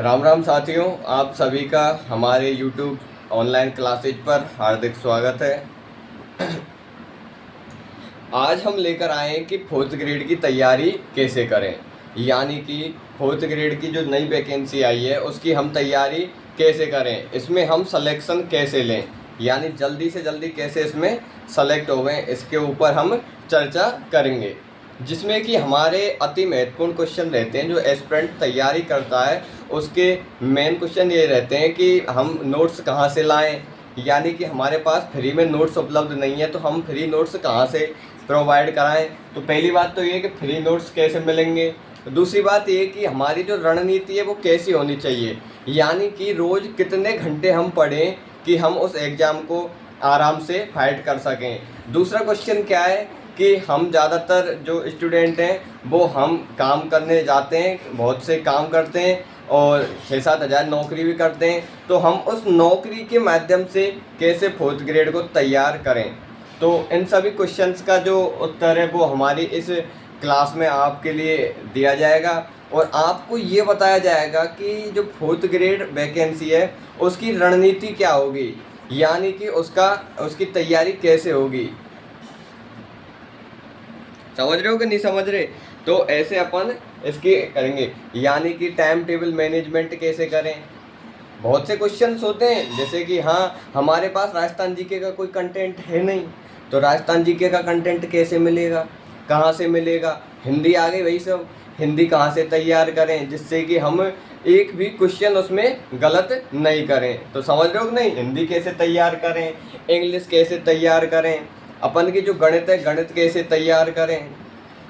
राम राम साथियों, आप सभी का हमारे YouTube ऑनलाइन क्लासेज पर हार्दिक स्वागत है। आज हम लेकर आए हैं कि फोर्थ ग्रेड की तैयारी कैसे करें, यानी कि फोर्थ ग्रेड की जो नई वैकेंसी आई है उसकी हम तैयारी कैसे करें, इसमें हम सिलेक्शन कैसे लें, यानी जल्दी से जल्दी कैसे इसमें सेलेक्ट होवें, इसके ऊपर हम चर्चा करेंगे। जिसमें कि हमारे अति महत्वपूर्ण क्वेश्चन रहते हैं। जो एस्पिरेंट तैयारी करता है उसके मेन क्वेश्चन ये रहते हैं कि हम नोट्स कहाँ से लाएं, यानी कि हमारे पास फ्री में नोट्स उपलब्ध नहीं है तो हम फ्री नोट्स कहाँ से प्रोवाइड कराएं। तो पहली बात तो ये कि फ्री नोट्स कैसे मिलेंगे। दूसरी बात ये कि हमारी जो रणनीति है वो कैसी होनी चाहिए, यानी कि रोज़ कितने घंटे हम पढ़ें कि हम उस एग्ज़ाम को आराम से फाइट कर सकें। दूसरा क्वेश्चन क्या है कि हम ज़्यादातर जो स्टूडेंट हैं वो हम काम करने जाते हैं, बहुत से काम करते हैं और 6-7 हज़ार नौकरी भी करते हैं, तो हम उस नौकरी के माध्यम से कैसे फोर्थ ग्रेड को तैयार करें। तो इन सभी क्वेश्चंस का जो उत्तर है वो हमारी इस क्लास में आपके लिए दिया जाएगा और आपको ये बताया जाएगा कि जो फोर्थ ग्रेड वैकेंसी है उसकी रणनीति क्या होगी, यानी कि उसकी तैयारी कैसे होगी। समझ रहे हो कि नहीं समझ रहे। तो ऐसे अपन इसकी करेंगे, यानी कि टाइम टेबल मैनेजमेंट कैसे करें। बहुत से क्वेश्चंस होते हैं, जैसे कि हाँ हमारे पास राजस्थान जीके का कोई कंटेंट है नहीं, तो राजस्थान जीके का कंटेंट कैसे मिलेगा, कहाँ से मिलेगा। हिंदी आ गई, वही सब हिंदी कहाँ से तैयार करें जिससे कि हम एक भी क्वेश्चन उसमें गलत नहीं करें। तो समझ रहे हो कि नहीं। हिंदी कैसे तैयार करें, इंग्लिश कैसे तैयार करें, अपन की जो गणित है गणित कैसे तैयार करें,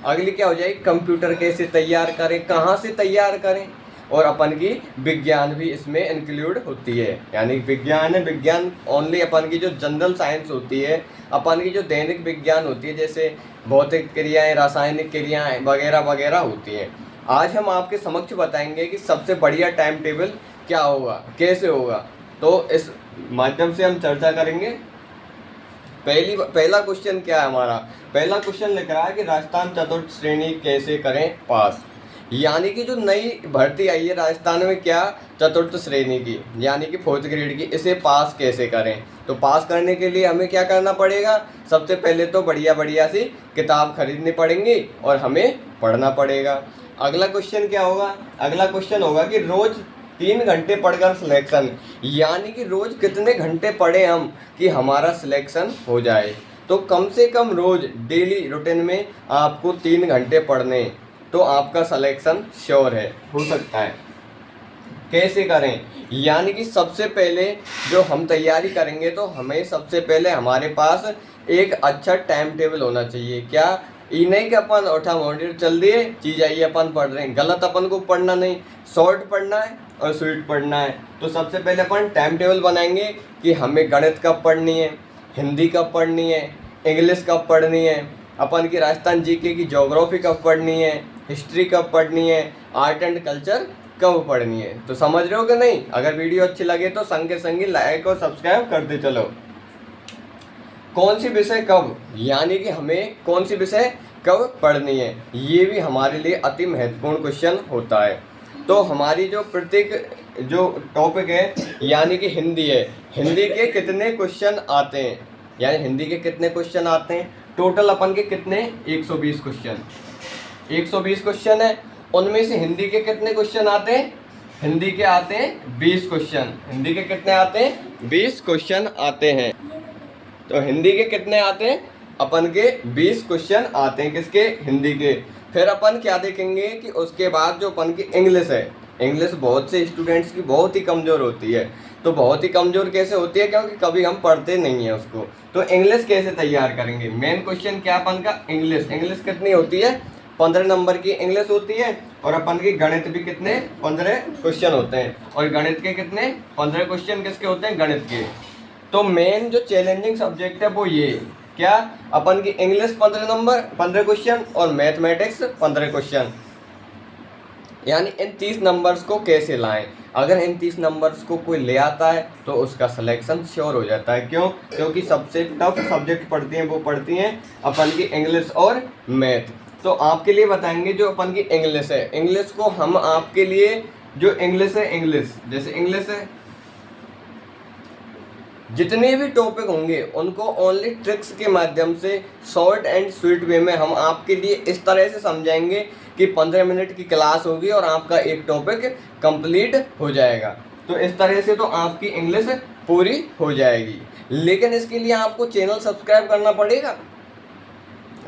अगली क्या हो जाएगी कंप्यूटर कैसे तैयार करें, कहाँ से तैयार करें, और अपन की विज्ञान भी इसमें इंक्लूड होती है। यानी विज्ञान है, विज्ञान ओनली अपन की जो जनरल साइंस होती है, अपन की जो दैनिक विज्ञान होती है, जैसे भौतिक क्रियाएं, रासायनिक क्रियाएं वगैरह वगैरह होती हैं। आज हम आपके समक्ष बताएंगे कि सबसे बढ़िया टाइम टेबल क्या होगा, कैसे होगा। तो इस माध्यम से हम चर्चा करेंगे। पहला क्वेश्चन क्या है हमारा। पहला क्वेश्चन लिख रहा है कि राजस्थान चतुर्थ श्रेणी कैसे करें पास, यानी कि जो नई भर्ती आई है राजस्थान में क्या चतुर्थ श्रेणी की, यानी कि फोर्थ ग्रेड की, इसे पास कैसे करें। तो पास करने के लिए हमें क्या करना पड़ेगा, सबसे पहले तो बढ़िया बढ़िया सी किताब खरीदनी पड़ेंगी और हमें पढ़ना पड़ेगा। अगला क्वेश्चन क्या होगा, अगला क्वेश्चन होगा कि रोज 3 घंटे पढ़कर सिलेक्शन, यानी कि रोज कितने घंटे पढ़े हम कि हमारा सिलेक्शन हो जाए। तो कम से कम रोज डेली रूटीन में आपको 3 घंटे पढ़ने, तो आपका सिलेक्शन श्योर है, हो सकता है। कैसे करें, यानी कि सबसे पहले जो हम तैयारी करेंगे तो हमें सबसे पहले हमारे पास एक अच्छा टाइम टेबल होना चाहिए। क्या ये नहीं कि अपन उठा मॉनिटर चल दिए चीज़ आई अपन पढ़ रहे हैं, गलत अपन को पढ़ना नहीं, शॉर्ट पढ़ना है और स्वीट पढ़ना है। तो सबसे पहले अपन टाइम टेबल बनाएंगे कि हमें गणित कब पढ़नी है, हिंदी कब पढ़नी है, इंग्लिश कब पढ़नी है, अपन की राजस्थान जीके की ज्योग्राफी कब पढ़नी है, हिस्ट्री कब पढ़नी है, आर्ट एंड कल्चर कब पढ़नी है। तो समझ रहे हो कि नहीं। अगर वीडियो अच्छी लगे तो संग के संगी लाइक और सब्सक्राइब करते चलो। कौन सी विषय कब, यानी कि हमें कौन सी विषय कब पढ़नी है, ये भी हमारे लिए अति महत्वपूर्ण क्वेश्चन होता है। तो हमारी जो प्रत्येक जो टॉपिक है, यानी कि हिंदी है, हिंदी के कितने क्वेश्चन आते हैं, यानी हिंदी के कितने क्वेश्चन आते हैं टोटल अपन के कितने 120 क्वेश्चन, 120 क्वेश्चन है। उनमें से हिंदी के कितने क्वेश्चन आते हैं, हिंदी के आते हैं 20 क्वेश्चन। हिंदी के कितने आते हैं, 20 क्वेश्चन आते हैं। तो हिंदी के कितने आते हैं, अपन के 20 क्वेश्चन आते हैं, किसके, हिंदी के। फिर अपन क्या देखेंगे कि उसके बाद जो अपन की इंग्लिश है, इंग्लिश बहुत से स्टूडेंट्स की बहुत ही कमज़ोर होती है। तो बहुत ही कमज़ोर कैसे होती है, क्योंकि कभी हम पढ़ते नहीं हैं उसको। तो इंग्लिश कैसे तैयार करेंगे, मेन क्वेश्चन क्या अपन का, इंग्लिश। इंग्लिश कितनी होती है, 15 नंबर की इंग्लिश होती है। और अपन की गणित भी कितने 15 क्वेश्चन होते हैं, और गणित के कितने 15 क्वेश्चन किसके होते हैं, गणित के। तो मेन जो चैलेंजिंग सब्जेक्ट है वो ये क्या, अपन की इंग्लिश 15 नंबर 15 क्वेश्चन और मैथमेटिक्स 15 क्वेश्चन, यानी इन 30 नंबर्स को कैसे लाएं। अगर इन 30 नंबर्स को कोई ले आता है तो उसका सिलेक्शन श्योर हो जाता है। क्यों, क्योंकि सबसे टफ सब्जेक्ट पढ़ती हैं वो पढ़ती हैं अपन की इंग्लिश और मैथ। तो आपके लिए बताएंगे जो अपन की इंग्लिश है, इंग्लिश को हम आपके लिए जो इंग्लिश है, इंग्लिश जैसे इंग्लिश है, जितने भी टॉपिक होंगे उनको ओनली ट्रिक्स के माध्यम से शॉर्ट एंड स्वीट वे में हम आपके लिए इस तरह से समझाएंगे कि 15 मिनट की क्लास होगी और आपका एक टॉपिक कंप्लीट हो जाएगा। तो इस तरह से तो आपकी इंग्लिश पूरी हो जाएगी, लेकिन इसके लिए आपको चैनल सब्सक्राइब करना पड़ेगा।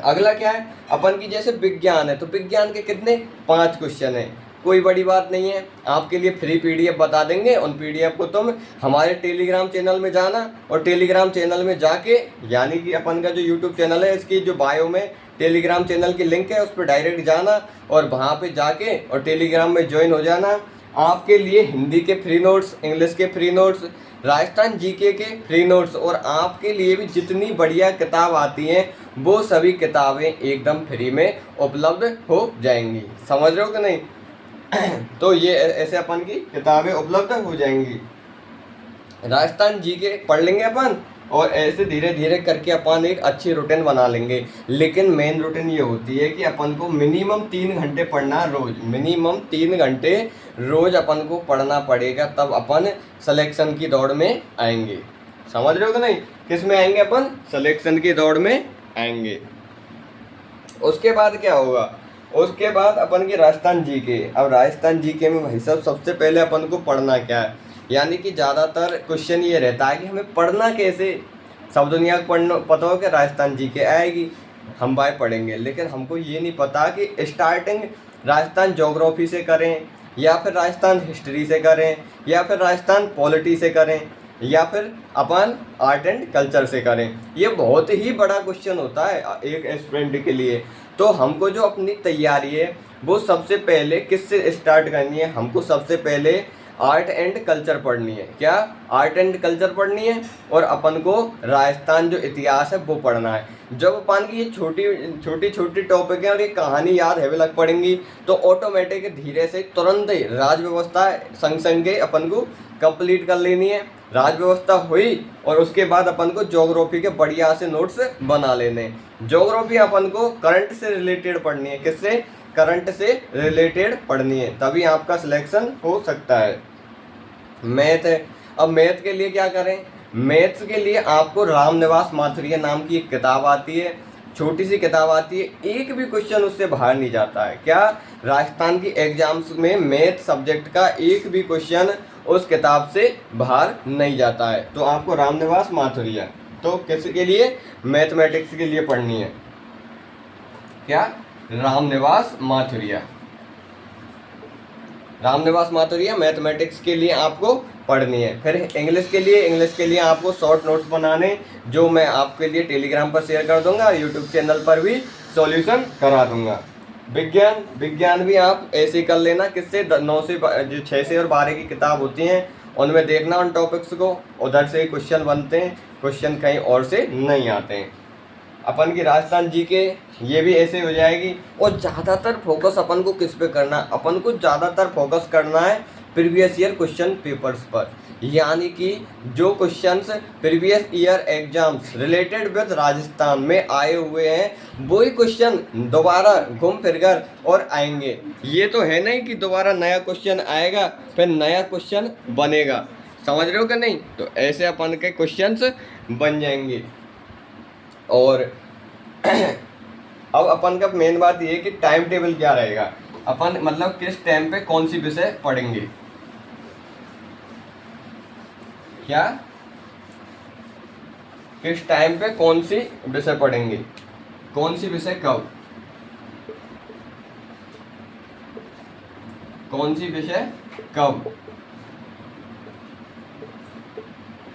अगला क्या है, अपन की जैसे विज्ञान है तो विज्ञान के कितने 5 क्वेश्चन हैं, कोई बड़ी बात नहीं है, आपके लिए फ्री पीडीएफ बता देंगे। उन पीडीएफ को तुम हमारे टेलीग्राम चैनल में जाना और टेलीग्राम चैनल में जाके, यानी कि अपन का जो यूट्यूब चैनल है इसकी जो बायो में टेलीग्राम चैनल की लिंक है उस पर डायरेक्ट जाना और वहाँ पे जाके और टेलीग्राम में ज्वाइन हो जाना। आपके लिए हिंदी के फ्री नोट्स, इंग्लिश के फ्री नोट्स, राजस्थान जीके के फ्री नोट्स और आपके लिए भी जितनी बढ़िया किताब आती हैं वो सभी किताबें एकदम फ्री में उपलब्ध हो जाएंगी। समझ रहे हो कि नहीं? तो ये ऐसे अपन की किताबें उपलब्ध हो जाएंगी। राजस्थान जीके पढ़ लेंगे अपन और ऐसे धीरे धीरे करके अपन एक अच्छी रूटीन बना लेंगे। लेकिन मेन रूटीन ये होती है कि अपन को मिनिमम 3 घंटे पढ़ना रोज, मिनिमम 3 घंटे रोज अपन को पढ़ना पड़ेगा, तब अपन सिलेक्शन की दौड़ में आएंगे। समझ रहे हो कि नहीं? किस में आएंगे अपन? सिलेक्शन की दौड़ में आएंगे। उसके बाद क्या होगा? उसके बाद अपन की राजस्थान जीके। अब राजस्थान जीके में भाई साहब सबसे पहले अपन को पढ़ना क्या है, यानी कि ज़्यादातर क्वेश्चन ये रहता है कि हमें पढ़ना कैसे। सब दुनिया को पढ़ना पता हो कि राजस्थान जीके आएगी, हम भाई पढ़ेंगे, लेकिन हमको ये नहीं पता कि स्टार्टिंग राजस्थान ज्योग्राफी से करें या फिर राजस्थान हिस्ट्री से करें या फिर राजस्थान पॉलिटी से करें या फिर अपन आर्ट एंड कल्चर से करें। ये बहुत ही बड़ा क्वेश्चन होता है एक एस्पिरेंट के लिए। तो हमको जो अपनी तैयारी है वो सबसे पहले किससे स्टार्ट करनी है? हमको सबसे पहले आर्ट एंड कल्चर पढ़नी है। क्या? आर्ट एंड कल्चर पढ़नी है और अपन को राजस्थान जो इतिहास है वो पढ़ना है। जब अपन की ये छोटी छोटी टॉपिक है और ये कहानी याद है लग पड़ेंगी तो ऑटोमेटिक धीरे से तुरंत ही राज व्यवस्था संग संग के अपन को कंप्लीट कर लेनी है। राज व्यवस्था हुई और उसके बाद अपन को ज्योग्राफी के बढ़िया से नोट्स बना लेने। ज्योग्राफी अपन को करंट से रिलेटेड पढ़नी है। किससे? करंट से रिलेटेड पढ़नी है, तभी आपका सिलेक्शन हो सकता है। मैथ है, अब मैथ के लिए क्या करें? मैथ्स के लिए आपको रामनिवास माथुरिया नाम की एक किताब आती है, छोटी सी किताब आती है, एक भी क्वेश्चन उससे बाहर नहीं जाता है। क्या? राजस्थान की एग्जाम्स में मैथ सब्जेक्ट का एक भी क्वेश्चन उस किताब से बाहर नहीं जाता है। तो आपको रामनिवास माथुरिया तो किसके लिए? मैथमेटिक्स के लिए पढ़नी है। क्या? रामनिवास माथुरिया। रामनिवास माथुरिया मैथमेटिक्स के लिए आपको पढ़नी है। फिर इंग्लिश के लिए आपको शॉर्ट नोट्स बनाने, जो मैं आपके लिए टेलीग्राम पर शेयर कर दूंगा, यूट्यूब चैनल पर भी सॉल्यूशन करा दूंगा। विज्ञान भी आप ऐसे कर लेना। किससे? 9 से जो 6 से और 12 की किताब होती हैं उनमें देखना उन टॉपिक्स को, उधर से क्वेश्चन बनते हैं, क्वेश्चन कहीं और से नहीं आते हैं। अपन की राजस्थान जीके ये भी ऐसे हो जाएगी। और ज़्यादातर फोकस अपन को किस पे करना? अपन को ज़्यादातर फोकस करना है प्रीवियस ईयर क्वेश्चन पेपर्स पर, यानी कि जो questions previous year exams related with Rajasthan में आए हुए हैं वही क्वेश्चन दोबारा घूम फिर कर और आएंगे। ये तो है नहीं कि दोबारा नया क्वेश्चन आएगा फिर नया क्वेश्चन बनेगा। समझ रहे हो कि नहीं? तो ऐसे अपन के क्वेश्चंस बन जाएंगे। और अब अपन का मेन बात ये है कि टाइम टेबल क्या रहेगा, अपन मतलब किस टाइम पे कौन सी विषय पढ़ेंगे। क्या? किस टाइम पे कौन सी विषय पढ़ेंगे, कौन सी विषय कब, कौन सी विषय कब।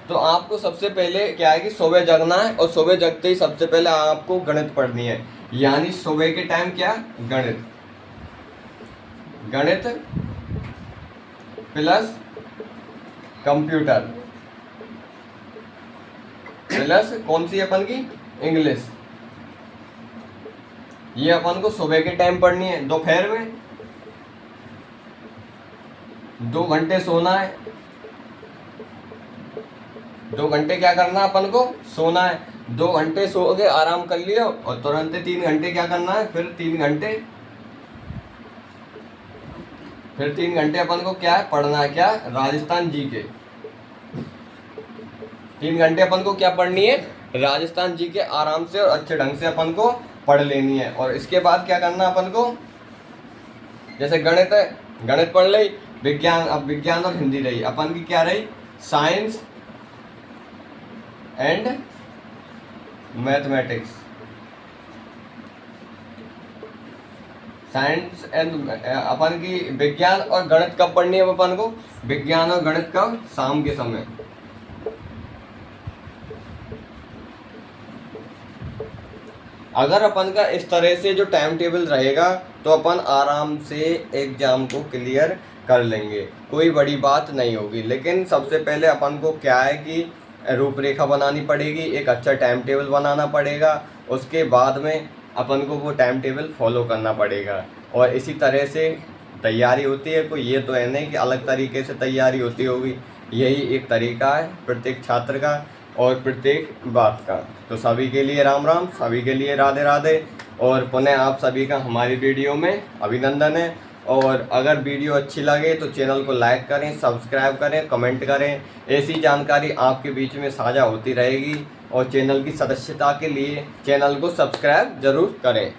तो आपको सबसे पहले क्या है कि सुबह जगना है और सुबह जगते ही सबसे पहले आपको गणित पढ़नी है। यानी सुबह के टाइम क्या? गणित प्लस कंप्यूटर प्लस कौन सी अपन की? इंग्लिश। ये अपन को सुबह के टाइम पढ़नी है। दोपहर में 2 घंटे सोना है। 2 घंटे क्या करना है अपन को? सोना है। 2 घंटे सो के आराम कर लियो और तुरंत 3 घंटे क्या करना है? फिर 3 घंटे फिर 3 घंटे अपन को क्या है पढ़ना है, क्या राजस्थान जीके। 3 घंटे अपन को क्या पढ़नी है, राजस्थान जीके आराम से और अच्छे ढंग से अपन को पढ़ लेनी है। और इसके बाद क्या करना अपन को, जैसे गणित है, गणित पढ़ ली, विज्ञान, अब विज्ञान और हिंदी रही अपन की क्या रही, science and mathematics. Science and अपन की विज्ञान और गणित कब पढ़नी है अपन को, विज्ञान और गणित कब, शाम के समय। अगर अपन का इस तरह से जो टाइम टेबल रहेगा तो अपन आराम से एग्जाम को क्लियर कर लेंगे, कोई बड़ी बात नहीं होगी। लेकिन सबसे पहले अपन को क्या है कि रूपरेखा बनानी पड़ेगी, एक अच्छा टाइम टेबल बनाना पड़ेगा, उसके बाद में अपन को वो टाइम टेबल फॉलो करना पड़ेगा। और इसी तरह से तैयारी होती है, कोई ये तो है नहीं कि अलग तरीके से तैयारी होती होगी, यही एक तरीका है प्रत्येक छात्र का और प्रत्येक बात का। तो सभी के लिए राम राम, सभी के लिए राधे राधे, और पुनः आप सभी का हमारी वीडियो में अभिनंदन है। और अगर वीडियो अच्छी लगे तो चैनल को लाइक करें, सब्सक्राइब करें, कमेंट करें। ऐसी जानकारी आपके बीच में साझा होती रहेगी। और चैनल की सदस्यता के लिए चैनल को सब्सक्राइब ज़रूर करें।